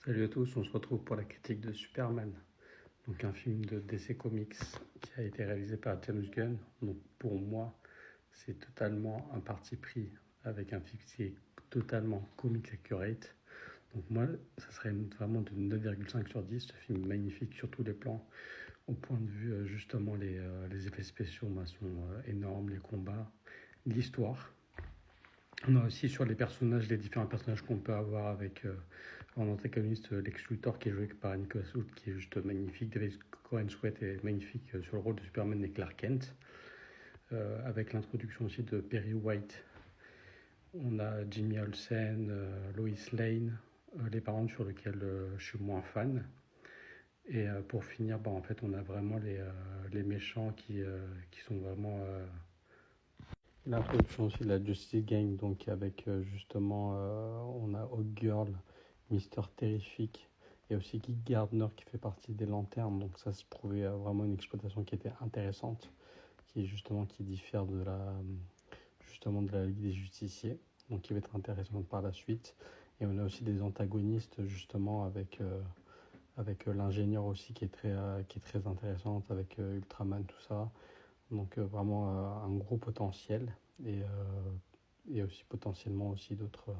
Salut à tous, on se retrouve pour la critique de Superman, donc un film de DC Comics qui a été réalisé par James Gunn. Donc pour moi, c'est totalement un parti pris avec un film qui est totalement comic accurate. Donc moi, ça serait vraiment de 9,5 sur 10. Ce film est magnifique sur tous les plans. Au point de vue, justement, les effets spéciaux sont énormes, les combats, l'histoire. On a aussi sur les personnages, les différents personnages qu'on peut avoir avec en antagoniste Lex Luthor qui est joué par Nicolas Hoult qui est juste magnifique. David Cohen Sweat est magnifique sur le rôle de Superman et Clark Kent. Avec l'introduction aussi de Perry White. On a Jimmy Olsen, Lois Lane, les parents sur lesquels je suis moins fan. Et pour finir, en fait, on a vraiment les méchants qui sont vraiment l'introduction aussi de la Justice Gang, donc avec justement, on a Hawk Girl, Mister Terrific, et aussi Guy Gardner qui fait partie des Lanternes, donc ça se trouvait vraiment une exploitation qui était intéressante, qui diffère de la Ligue des Justiciers, donc qui va être intéressante par la suite. Et on a aussi des antagonistes justement avec l'ingénieur aussi qui est très intéressante, avec Ultraman, tout ça. Donc vraiment un gros potentiel et aussi potentiellement aussi d'autres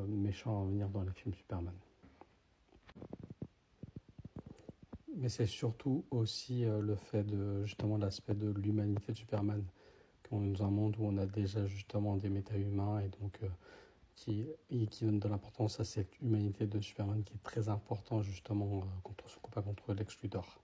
méchants à venir dans le film Superman. Mais c'est surtout aussi le fait de justement l'aspect de l'humanité de Superman, qu'on est dans un monde où on a déjà justement des méta-humains et donc qui donne de l'importance à cette humanité de Superman qui est très important justement contre son combat contre Lex Luthor.